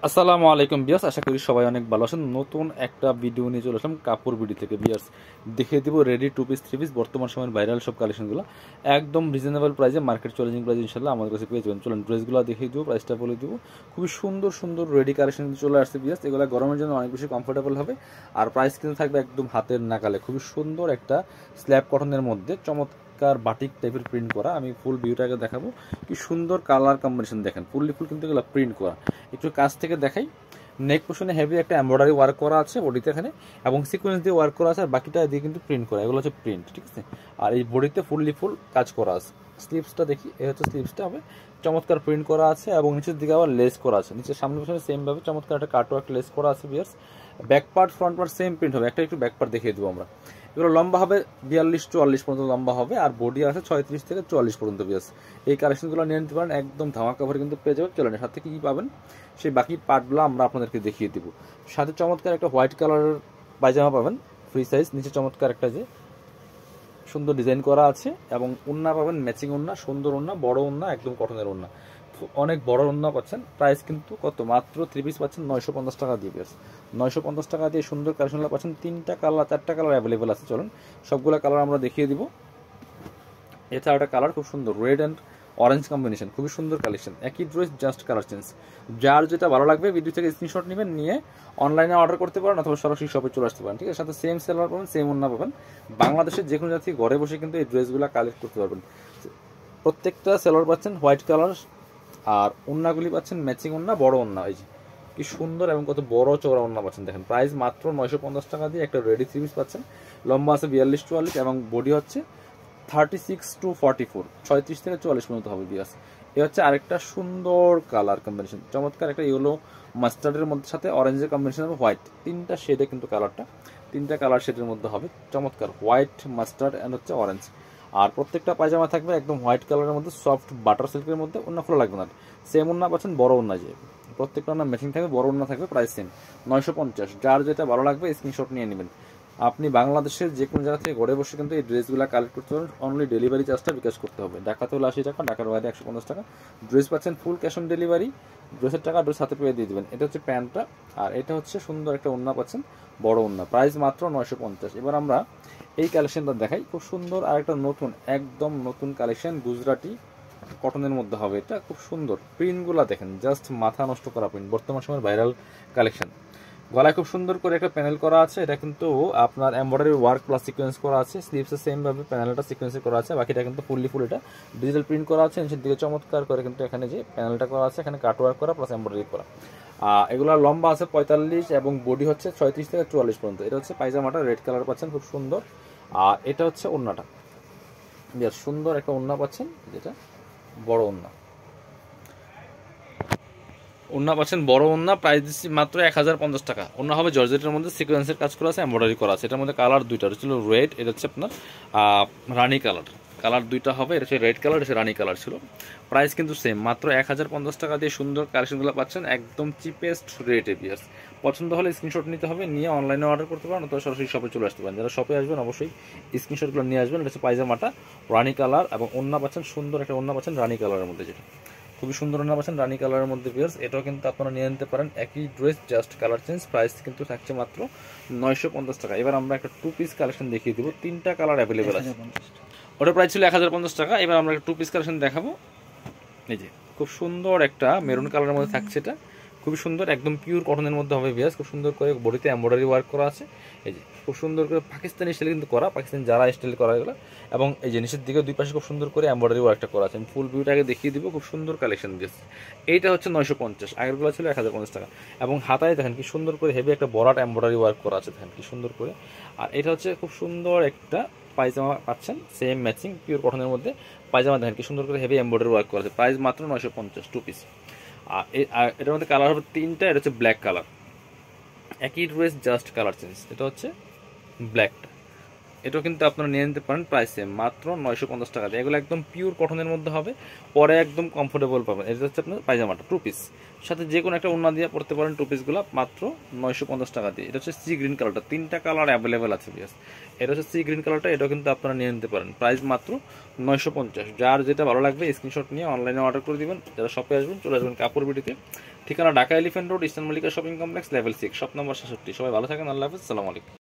আসসালামু আলাইকুম বিয়াস, আশা করি সবাই অনেক ভালো আছেন। নতুন একটা ভিডিও নিয়ে চলে আসলাম কাপড় বিডি থেকে বিয়াস। দেখিয়ে দিব ready to piece three piece বর্তমান সময়ের ভাইরাল সব কালেকশনগুলো একদম রিজনেবল প্রাইসে, মার্কেট চ্যালেঞ্জিং প্রাইস ইনশাল্লাহ আমাদের কাছে পেয়ে যাবেন। চলেন ড্রেসগুলো দেখিয়ে দিব, প্রাইসটা বলে দিব। খুবই সুন্দর সুন্দর রেডি কালেকশন চলে আসছে বিয়াস। এগুলো গরমের জন্য অনেক বেশি কমফোর্টেবল হবে, আর প্রাইস কিন্তু থাকবে একদম হাতের নাগালে। খুবই সুন্দর একটা স্ল্যাব কটনের মধ্যে চমৎকার বাটিক টাইপের প্রিন্ট করা। আমি ফুল ভিউটাকে দেখাবো। কি সুন্দর কালার কম্বিনেশন দেখেন, ফুল কিন্তু এগুলো প্রিন্ট করা। একটু কাছ থেকে দেখাই। নেক পোর্শনে হেভি একটা এমব্রয়ডারি ওয়ার্ক করা আছে বডিতে এখানে, এবং সিকোয়েন্স দিয়ে ওয়ার্ক করা আছে, আর বাকিটা দিয়ে কিন্তু প্রিন্ট করা। এগুলো হচ্ছে প্রিন্ট, ঠিক আছে। আর এই বডিতে ফুল কাজ করা আছে। স্লিভসটা দেখি, এই হচ্ছে স্লিভসটা হবে চমৎকার প্রিন্ট করা আছে, এবং নিচের দিকে আবার লেস করা আছে। নিচের সামনে পিছনে সেম ভাবে চমৎকার একটা কাটওয়ার্ক লেস করা আছে বিয়ার্স। Back part front part same print হবে। একটা একটু ব্যাক পার্ট দেখিয়ে দেবো আমরা। এগুলো লম্বা হবে 42-44 পর্যন্ত লম্বা হবে, আর বডি আছে 36 থেকে 44 পর্যন্ত বিয়াস। এই কালেকশনগুলো নিয়ে নিতে পারেন, একদম ধামাকা ভরে কিন্তু পেয়ে যাবেন। চলেন সাথে কি পাবেন সেই বাকি পার্টগুলো আমরা আপনাদেরকে দেখিয়ে দিব। সাথে চমৎকার একটা হোয়াইট কালারের পায়জামা পাবেন, ফ্রি সাইজ। নিচে চমৎকার একটা যে সুন্দর ডিজাইন করা আছে, এবং ওড়না পাবেন ম্যাচিং ওড়না, সুন্দর ওড়না, বড় ওড়না, একদম কটনের ওড়না। অনেক বড় ওড়না পাচ্ছেন। প্রাইস কিন্তু কত, মাত্র 3 পিস পাচ্ছেন 950 টাকা দিয়ে। বেশ 950 টাকা দিয়ে সুন্দর কালেকশনগুলো পাচ্ছেন। 3টা কালার 4টা কালার অ্যাভেলেবেল আছে। চলুন সবগুলো কালার আমরা দেখিয়ে দিব। এটা একটা কালার খুব সুন্দর, রেড অ্যান্ড অরেঞ্জ কম্বিনেশন, খুবই সুন্দর কালেকশন। একই ড্রেস, জাস্ট কালার চেঞ্জ। যার যেটা ভালো লাগবে ভিডিও থেকে স্ক্রিনশট নেবেন, নিয়ে অনলাইনে অর্ডার করতে পারেন, অথবা সরাসরি শপে চলে আসতে পারেন, ঠিক আছে। সাথে সেম সেলার পাবেন, সেম ওড়না পাবেন। বাংলাদেশের যে কোনো জাতি ঘরে বসে কিন্তু এই ড্রেসগুলো কালেক্ট করতে পারবেন। প্রত্যেকটা সেলার পাচ্ছেন হোয়াইট কালার, আর ওড়নাগুলি পাচ্ছেন ম্যাচিং ওড়না, বড় ওড়না। এই যে কি সুন্দর এবং কত বড় চওড়া ওড়না পাচ্ছেন দেখেন। প্রাইস মাত্র 950 টাকা দিয়ে একটা রেডি থ্রি পিস পাচ্ছেন। লম্বা আছে 42-44, এবং বডি হচ্ছে 36-44, 36 থেকে 44 পর্যন্ত হবে বিয়াস। এ হচ্ছে আরেকটা সুন্দর কালার কম্বিনেশন, চমৎকার একটা ইয়েলো মাস্টার্ডের মধ্যে সাথে অরেঞ্জের কম্বিনেশন হবে, হোয়াইট। 3টা শেডে কিন্তু কালারটা, 3টা কালার শেডের মধ্যে হবে চমৎকার, হোয়াইট, মাস্টার্ড অ্যান্ড হচ্ছে অরেঞ্জ। আর প্রত্যেকটা পায়জামা থাকবে একদম হোয়াইট কালারের মধ্যে, সফট বাটার সিল্কের মধ্যে। ওড়না খোলা লাগবে না, সেম ওড়না পাচ্ছেন, বড় ওড়না। যে প্রত্যেকটা ওড়না ম্যাচিং থাকবে, বড় ওড়না থাকবে। Price same 950। যার যেটা ভালো লাগবে স্ক্রিনশট নিয়ে নেবেন। আপনি বাংলাদেশের যে কোনো জায়গা থেকে ঘরে বসে কিন্তু এই ড্রেসগুলো কালেক্ট করতে পারেন। অনলি ডেলিভারি চার্জটা বিকাশ করতে হবে। ঢাকাতে হলে 80 টাকা, ঢাকার বাইরে 150 টাকা। ড্রেস পাচ্ছেন ফুল ক্যাশ অন ডেলিভারি। ড্রেসের টাকা ড্রেস হাতে পেয়ে দিয়ে দেবেন। এটা হচ্ছে প্যান্টটা, আর এটা হচ্ছে সুন্দর একটা ওড়না পাচ্ছেন, বড় ওড়না। প্রাইস মাত্র 950। এবার আমরা এই কালেকশনটা দেখাই, খুব সুন্দর আর একটা নতুন, একদম নতুন কালেকশন, গুজরাটি কটনের মধ্যে হবে। এটা খুব সুন্দর, প্রিন্টগুলো দেখেন, জাস্ট মাথা নষ্ট করা প্রিন্ট, বর্তমান সময়ের ভাইরাল কালেকশন। গলায় খুব সুন্দর করে একটা প্যানেল করা আছে। এটা কিন্তু আপনার এমব্রয়ডারি ওয়ার্ক প্লাস সিকোয়েন্স করা আছে। স্লিভসে সেম ভাবে প্যানেলটা সিকোয়েন্সে করা আছে, বাকিটা কিন্তু ফুল এটা ডিজিটাল প্রিন্ট করা আছে। নিচের দিকে চমৎকার করে কিন্তু এখানে যে প্যানেলটা করা আছে, এখানে কাট ওয়ার্ক করা প্লাস এমব্রয়ডারি করা। এগুলো লম্বা আছে 45, এবং বডি হচ্ছে 36 থেকে 44 পর্যন্ত। এটা হচ্ছে পায়জামাটা, রেড কালার পাচ্ছেন, খুব সুন্দর। আর এটা হচ্ছে ওড়নাটা, বেশ সুন্দর একটা ওড়না পাচ্ছেন, যেটা বড় ওড়না। ওড়না পাচ্ছেন বড় ওড়না। প্রাইস দিচ্ছি মাত্র 1050 টাকা। ওড়না হবে জর্জেটের মধ্যে, সিকোয়েন্সের কাজ করা আছে, এমব্রয়ডারি করা আছে। এটার মধ্যে কালার দুইটা, এটা ছিল রেড, এটা হচ্ছে আপনার রানি কালার। কালার দুইটা হবে, এটা হচ্ছে রেড কালার, এটা রানি কালার ছিল। প্রাইস কিন্তু সেম, মাত্র 1050 টাকা দিয়ে সুন্দর কালেকশনগুলো পাচ্ছেন একদম চিপেস্ট রেটে বিয়ার্স। পছন্দ হলে স্ক্রিনশট নিতে হবে, নিয়ে অনলাইনে অর্ডার করতে পারেন, অথবা সরাসরি শপে চলে আসতে পারেন। যারা শপে আসবেন অবশ্যই স্ক্রিনশটগুলো নিয়ে আসবেন। এটা হচ্ছে পায়জামাটা রানি কালার, এবং ওড়না পাচ্ছেন সুন্দর একটা ওড়না পাচ্ছেন রানি কালারের মধ্যে, যেটা খুবই সুন্দর ওড়না পাচ্ছেন রানি কালারের মধ্যে ভিউয়ার্স। এটাও কিন্তু আপনারা নিয়ে নিতে পারেন, একই dress, just colour change. Price কিন্তু থাকছে মাত্র 950 টাকা। এবার আমরা একটা 2 পিস কালেকশন দেখিয়ে দিব। 3টা কালার অ্যাভেলেবেল আছে। ওটার প্রাইস ছিল 1050 টাকা। এবার আমরা একটা 2 পিস কালেকশন দেখাবো। এই যে খুব সুন্দর একটা মেরুন কালারের মধ্যে থাকছে। এটা খুবই সুন্দর, একদম পিওর কটনের মধ্যে হবে ভিউয়ার্স। খুব সুন্দর করে বডিতে এমব্রয়ডারি ওয়ার্ক করা আছে। এই যে খুব সুন্দর করে পাকিস্তানি স্টাইল কিন্তু করা, পাকিস্তানি যারা স্টাইল করা এগুলো। এবং এই যে নিচের দিকে দুই পাশে খুব সুন্দর করে এমব্রয়ডারি ওয়ার্কটা করা আছে। আমি ফুল ভিউটাকে দেখিয়ে দিব। খুব সুন্দর কালেকশন দিয়েছে। এইটা হচ্ছে 950, আগেরগুলো ছিল 1050 টাকা। এবং হাতায় দেখেন কি সুন্দর করে হেভি একটা বড়াট এমব্রয়ডারি ওয়ার্ক করা আছে, দেখেন কি সুন্দর করে। আর এটা হচ্ছে খুব সুন্দর একটা পায়জামা পাচ্ছেন, সেম ম্যাচিং পিওর কটনের মধ্যে পায়জামা। দেখেন কি সুন্দর করে হেভি এমব্রয়ডারি ওয়ার্ক করা আছে। প্রাইস মাত্র 950, 2 পিস। আর এটার মধ্যে কালার হবে 3টা। এটা হচ্ছে ব্ল্যাক কালার, একই ড্রেস, জাস্ট কালার চেঞ্জ। এটা হচ্ছে ব্ল্যাকটা, এটাও কিন্তু আপনারা নিয়ে নিতে পারেন। প্রাইসে মাত্র 950 টাকা দিয়ে। এগুলো একদম পিওর কটনের মধ্যে হবে, পরে একদম কমফোর্টেবল পাবেন। এটা হচ্ছে আপনার পায়জামাটা 2 পিস। সাথে যে কোনো একটা ওড়না দিয়ে পড়তে পারেন টু পিসগুলো মাত্র 950 টাকা দিয়ে। এটা হচ্ছে সি গ্রিন কালারটা, 3টা কালার অ্যাভেলেবেল আছে বিয়াস। এটা হচ্ছে সি গ্রিন কালারটা, এটাও কিন্তু আপনারা নিয়ে নিতে পারেন, প্রাইস মাত্র 950। যার যেটা ভালো লাগবে স্ক্রিনশট নিয়ে অনলাইনে অর্ডার করে দিবেন। যারা শপে আসবেন চলে আসবেন কাপড় বিডিতে, ঠিকানা Dhaka elephant road, eastern Mallika shopping complex, level 6, shop number 66। সবাই ভালো থাকেন, আল্লাহ হাফেজ, আসসালামু আলাইকুম।